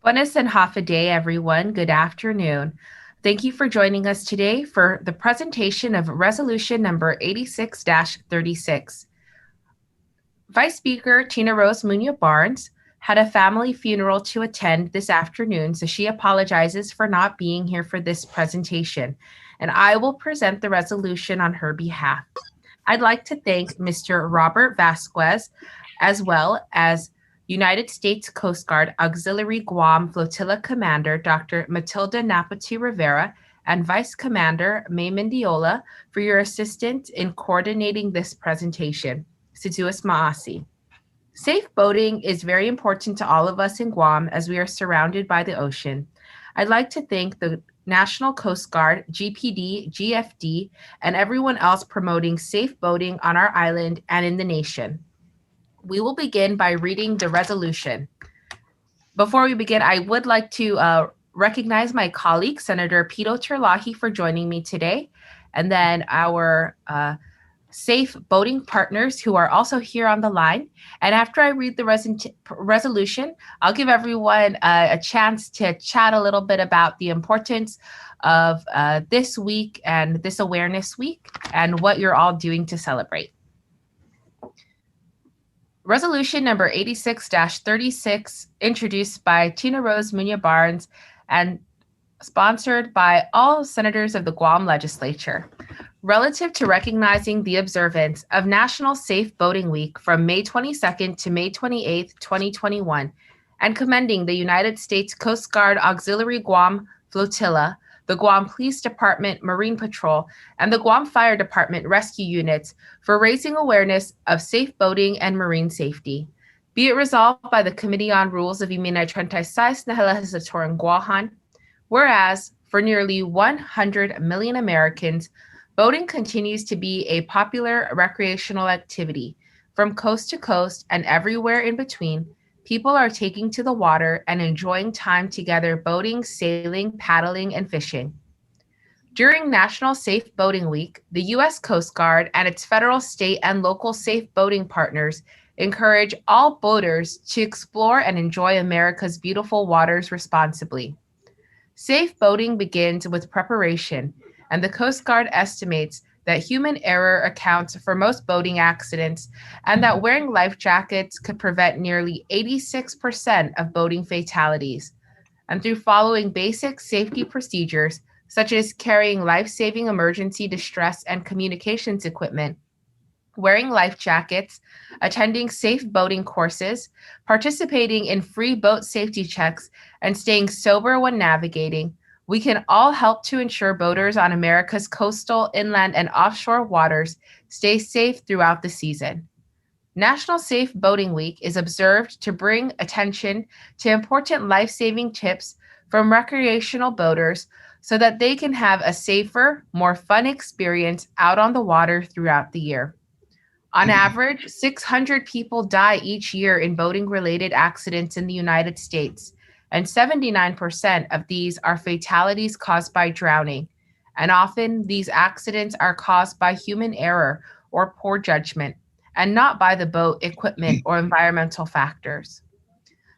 Buenas and half a day, everyone. Good afternoon. Thank you for joining us today for the presentation of Resolution number 86-36. Vice Speaker Tina Rose Muña Barnes had a family funeral to attend this afternoon, so she apologizes for not being here for this presentation, and I will present the resolution on her behalf. I'd like to thank Mr. Robert Vasquez, as well as United States Coast Guard Auxiliary Guam Flotilla Commander Dr. Matilda Napatu Rivera and Vice Commander May Mendiola for your assistance in coordinating this presentation. Situas Maasi. Safe boating is very important to all of us in Guam as we are surrounded by the ocean. I'd like to thank the National Coast Guard, GPD, GFD, and everyone else promoting safe boating on our island and in the nation. We will begin by reading the resolution. Before we begin, I would like to recognize my colleague, Senator Pito Terlaje, for joining me today, and then our safe boating partners who are also here on the line. And after I read the resolution, I'll give everyone a chance to chat a little bit about the importance of this week and this awareness week and what you're all doing to celebrate. Resolution number 86-36, introduced by Tina Rose Muña Barnes and sponsored by all senators of the Guam legislature, relative to recognizing the observance of National Safe Boating Week from May 22nd to May 28th, 2021, and commending the United States Coast Guard Auxiliary Guam Flotilla, the Guam Police Department Marine Patrol, and the Guam Fire Department Rescue Units for raising awareness of safe boating and marine safety. Be it resolved by the Committee on Rules of Iminay 36 na Legislaturan Guahan, whereas for nearly 100 million Americans, boating continues to be a popular recreational activity. From coast to coast and everywhere in between, people are taking to the water and enjoying time together boating, sailing, paddling, and fishing. During National Safe Boating Week, the U.S. Coast Guard and its federal, state, and local safe boating partners encourage all boaters to explore and enjoy America's beautiful waters responsibly. Safe boating begins with preparation, and the Coast Guard estimates that human error accounts for most boating accidents and that wearing life jackets could prevent nearly 86% of boating fatalities. And through following basic safety procedures, such as carrying life-saving emergency distress and communications equipment, wearing life jackets, attending safe boating courses, participating in free boat safety checks, and staying sober when navigating, we can all help to ensure boaters on America's coastal, inland, and offshore waters stay safe throughout the season. National Safe Boating Week is observed to bring attention to important life-saving tips from recreational boaters so that they can have a safer, more fun experience out on the water throughout the year. On average, 600 people die each year in boating-related accidents in the United States, and 79% of these are fatalities caused by drowning. And often these accidents are caused by human error or poor judgment, and not by the boat, equipment, or environmental factors.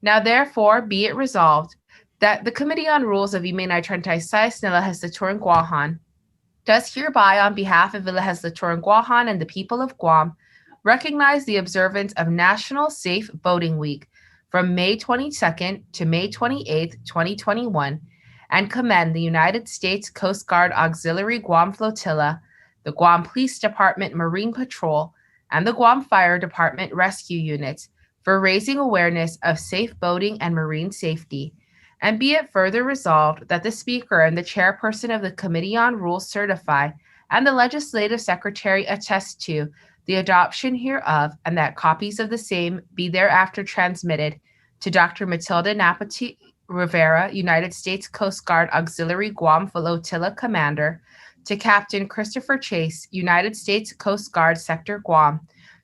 Now, therefore, be it resolved that the Committee on Rules of Iminay 36 na Legislaturan Guahan does hereby, on behalf of the Legislaturan Guahan and the people of Guam, recognize the observance of National Safe Boating Week from May 22nd to May 28th, 2021, and commend the United States Coast Guard Auxiliary Guam Flotilla, the Guam Police Department Marine Patrol, and the Guam Fire Department Rescue Units for raising awareness of safe boating and marine safety. And be it further resolved that the Speaker and the Chairperson of the Committee on Rules certify, and the Legislative Secretary attest to, the adoption hereof, and that copies of the same be thereafter transmitted to Dr. Matilda Napatu Rivera, United States Coast Guard Auxiliary Guam Flotilla Commander, to Captain Christopher Chase, United States Coast Guard Sector Guam,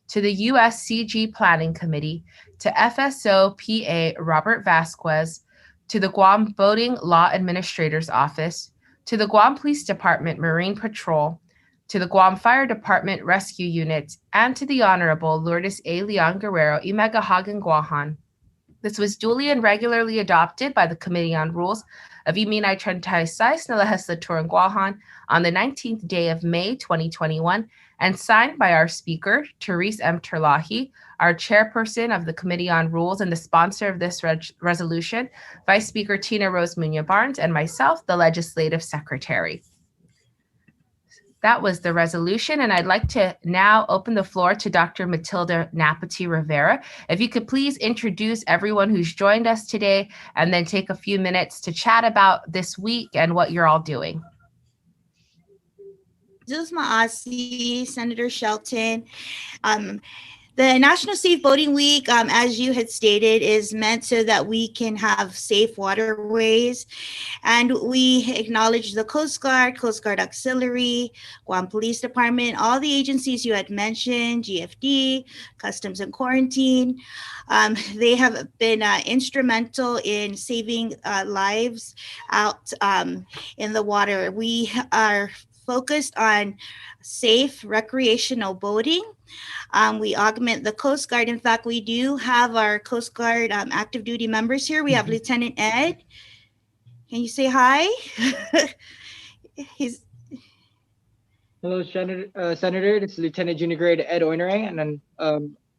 to the USCG Planning Committee, to FSO PA Robert Vasquez, to the Guam Boating Law Administrator's Office, to the Guam Police Department Marine Patrol, to the Guam Fire Department Rescue Units, and to the Honorable Lourdes A. Leon Guerrero, Imagahagan Guahan. This was duly and regularly adopted by the Committee on Rules of Iminay Trentaisais na Legislatura Guahan on the 19th day of May 2021 and signed by our Speaker, Therese M. Terlaje, our Chairperson of the Committee on Rules and the sponsor of this resolution, Vice Speaker Tina Rose Muña Barnes, and myself, the Legislative Secretary. That was the resolution, and I'd like to now open the floor to Dr. Matilda Napati Rivera. If you could please introduce everyone who's joined us today and then take a few minutes to chat about this week and what you're all doing. Dilsma Asi, Senator Shelton. The National Safe Boating Week, as you had stated, is meant so that we can have safe waterways. And we acknowledge the Coast Guard Auxiliary, Guam Police Department, all the agencies you had mentioned, GFD, Customs and Quarantine. They have been instrumental in saving lives out in the water. We are focused on safe recreational boating. We augment the Coast Guard. In fact, we do have our Coast Guard active duty members here. We have Lieutenant Ed. Can you say hi? Hello, Senator. This is Lieutenant Junior Grade Ed Oinerang, and then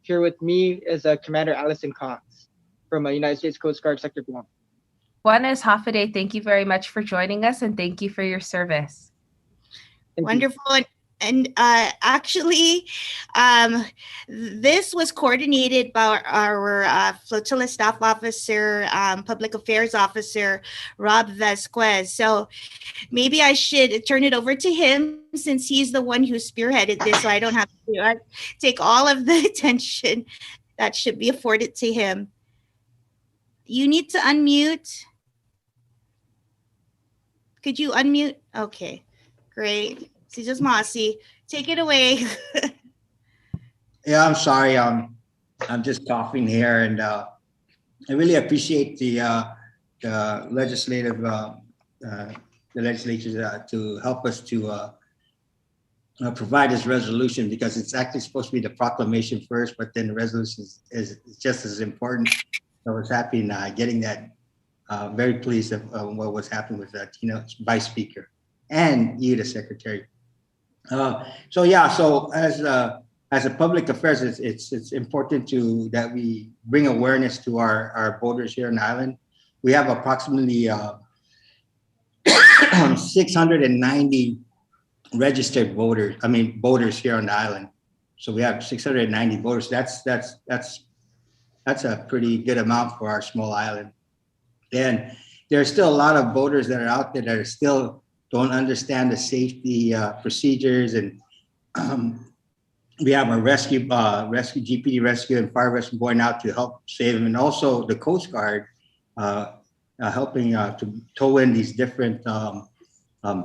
here with me is Commander Allison Cox from United States Coast Guard Sector Guam. Juanes Hafide, thank you very much for joining us, and thank you for your service. Wonderful. And actually, this was coordinated by our Flotilla Staff Officer, Public Affairs Officer, Rob Vasquez. So maybe I should turn it over to him since he's the one who spearheaded this, so I don't have to take all of the attention that should be afforded to him. You need to unmute. Could you unmute? Okay, great. Just Masi, take it away. Yeah, I'm sorry. I'm just coughing here, and I really appreciate the legislature to help us to provide this resolution, because it's actually supposed to be the proclamation first, but then the resolution is just as important. So I was happy in getting that. Very pleased of what was happening with Tina, Vice Speaker, and you, the Secretary. So as a public affairs, it's important that we bring awareness to our boaters here on the island. We have approximately 690 registered boaters here on the island. So we have 690 boaters. That's a pretty good amount for our small island. And there's still a lot of boaters that are out there that are still don't understand the safety procedures, and we have our rescue, GPD rescue and fire rescue going out to help save them, and also the Coast Guard helping to tow in these different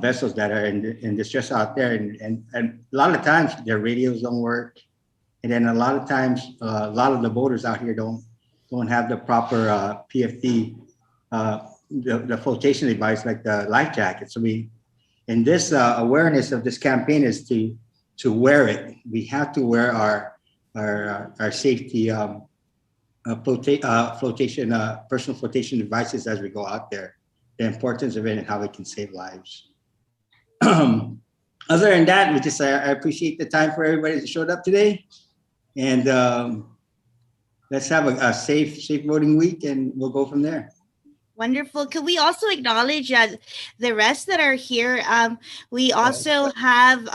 vessels that are in distress out there, and a lot of times their radios don't work, and then a lot of times a lot of the boaters out here don't have the proper PFD. The flotation device, like the life jacket. So in this awareness of this campaign is to wear it. We have to wear our safety flotation personal flotation devices as we go out there. The importance of it and how it can save lives. Other than that, I appreciate the time for everybody that showed up today, and let's have a safe boating week, and we'll go from there. Wonderful. Could we also acknowledge the rest that are here? We also have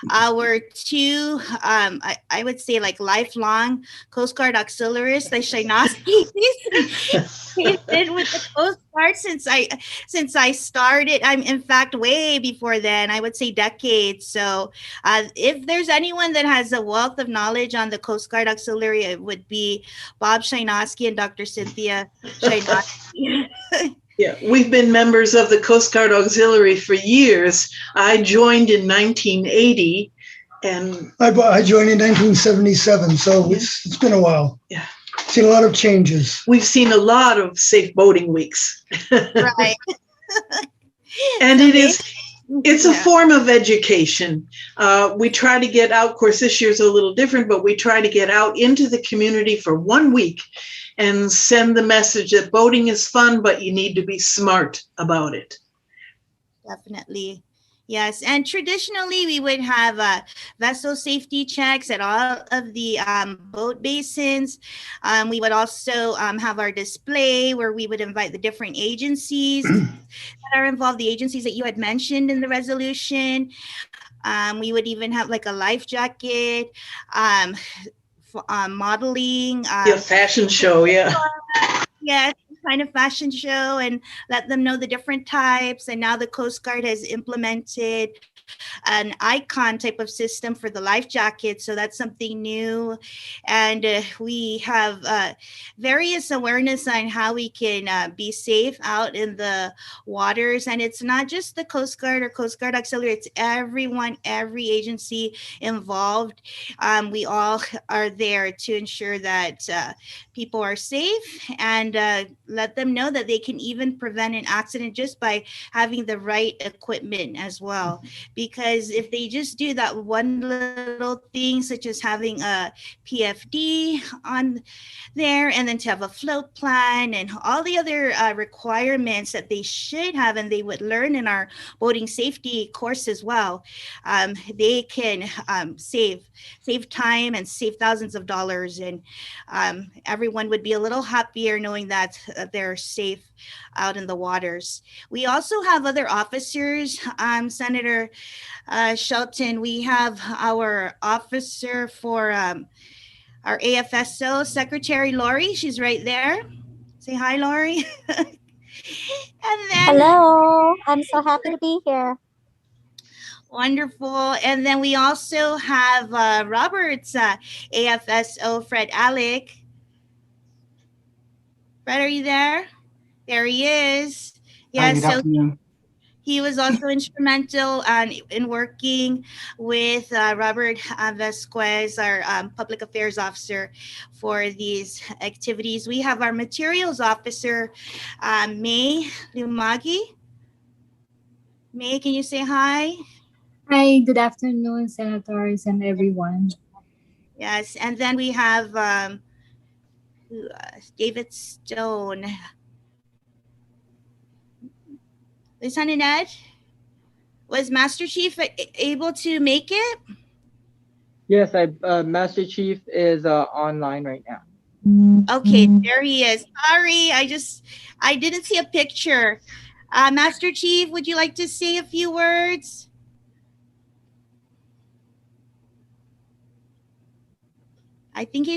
our two, I would say, like lifelong Coast Guard auxiliaries, the Shainaskis. They've been with the Coast Guard since I started. I'm in fact way before then. I would say decades. So if there's anyone that has a wealth of knowledge on the Coast Guard Auxiliary, it would be Bob Shainaski and Dr. Cynthia Shainaski. Yeah, we've been members of the Coast Guard Auxiliary for years. I joined in 1980, and I joined in 1977, so it's been a while. Yeah, seen a lot of changes. We've seen a lot of safe boating weeks. Right. And it's a form of education. We try to get out, of course, this year's a little different, but we try to get out into the community for 1 week and send the message that boating is fun, but you need to be smart about it. Definitely. Yes. And traditionally, we would have vessel safety checks at all of the boat basins. We would also have our display where we would invite the different agencies that are involved, the agencies that you had mentioned in the resolution. We would even have like a life jacket, modeling. Yeah, fashion show, yeah. Yes, kind of fashion show, and let them know the different types. And now the Coast Guard has implemented an icon type of system for the life jacket. So that's something new. And we have various awareness on how we can be safe out in the waters. And it's not just the Coast Guard or Coast Guard Auxiliary, it's everyone, every agency involved. We all are there to ensure that people are safe and let them know that they can even prevent an accident just by having the right equipment as well. Because if they just do that one little thing, such as having a PFD on there, and then to have a float plan and all the other requirements that they should have and they would learn in our boating safety course as well, they can save time and save thousands of dollars, and everyone would be a little happier knowing that they're safe out in the waters. We also have other officers, Senator Shelton. We have our officer for our AFSO, Secretary Lori. She's right there. Say hi, Lori. And then, hello, I'm so happy to be here. Wonderful. And then we also have Robert's AFSO, Fred Alec. Fred, are you there? There he is. Yeah, so he was also instrumental in working with Robert Vasquez, our public affairs officer, for these activities. We have our materials officer, May Lumagi. May, can you say hi? Hi, good afternoon, senators and everyone. Yes, and then we have David Stone. Lieutenant Ed, was Master Chief able to make it? Yes, Master Chief is online right now. Okay, there he is. Sorry, I didn't see a picture. Master Chief, would you like to say a few words? I think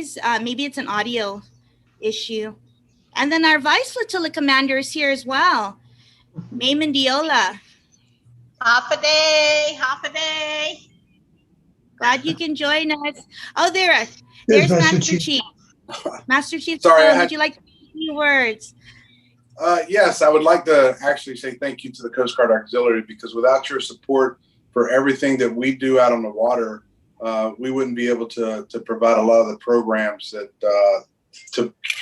maybe it's an audio issue. And then our Vice Flotilla Commander is here as well, May Mendiola. Half a day. Glad you can join us. Oh, there's Master Chief. Master Chief, sorry, would you like to say a few words? Yes, I would like to actually say thank you to the Coast Guard Auxiliary, because without your support for everything that we do out on the water, we wouldn't be able to provide a lot of the programs that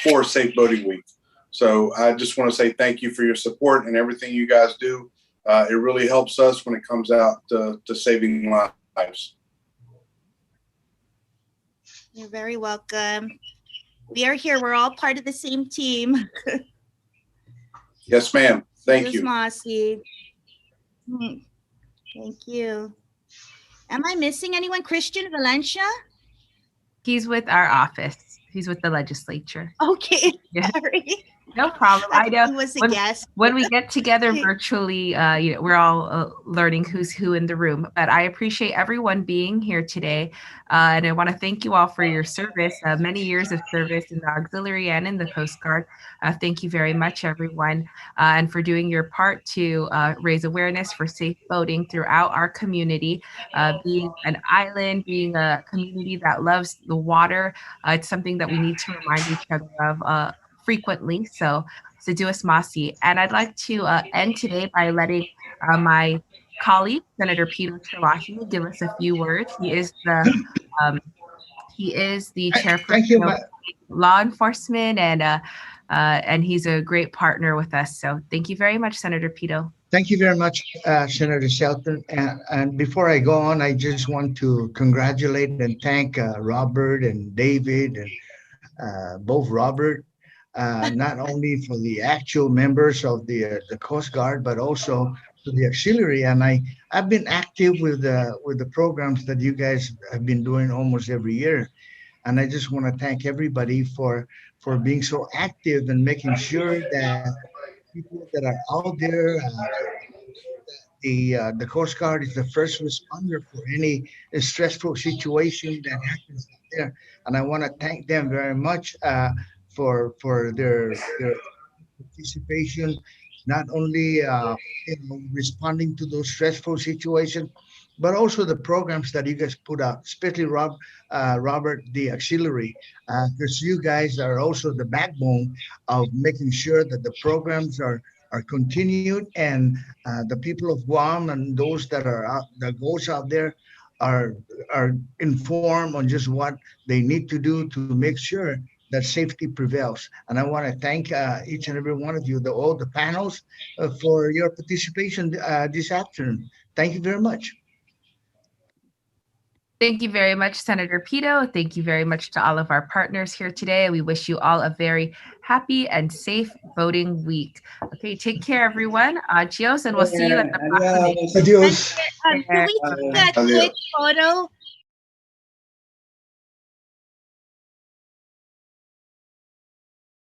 for Safe Boating Week. So I just want to say thank you for your support and everything you guys do. It really helps us when it comes out to saving lives. You're very welcome. We are here. We're all part of the same team. Yes, ma'am. Thank you. Mossy. Thank you. Am I missing anyone? Christian Valencia? He's with our office. He's with the legislature. Okay. Yeah. Sorry. No problem. I know. He was a guest. When we get together virtually, we're all learning who's who in the room. But I appreciate everyone being here today. And I want to thank you all for your service, many years of service in the auxiliary and in the Coast Guard. Thank you very much, everyone, and for doing your part to raise awareness for safe boating throughout our community. Being an island, being a community that loves the water, it's something that we need to remind each other of frequently. So Seduas Masi. And I'd like to end today by letting my colleague, Senator Peter Terlaje, give us a few words. He is the chairperson of law enforcement, and he's a great partner with us. So thank you very much, Senator Pito. Thank you very much, Senator Shelton. And before I go on, I just want to congratulate and thank Robert and David, and both Robert not only for the actual members of the Coast Guard, but also to the auxiliary. And I've been active with the programs that you guys have been doing almost every year. And I just want to thank everybody for being so active and making sure that people that are out there, the Coast Guard is the first responder for any stressful situation that happens out there. And I want to thank them very much for their participation, not only responding to those stressful situations, but also the programs that you guys put out, especially Robert, the auxiliary, because you guys are also the backbone of making sure that the programs are continued, and the people of Guam and those that goes out there are informed on just what they need to do to make sure that safety prevails. And I want to thank each and every one of you, all the panels, for your participation this afternoon. Thank you very much. Thank you very much, Senator Pito. Thank you very much to all of our partners here today. We wish you all a very happy and safe voting week. Okay, take care, everyone. Adios, and we'll see you at the proclamation. Adios. Can we take that quick photo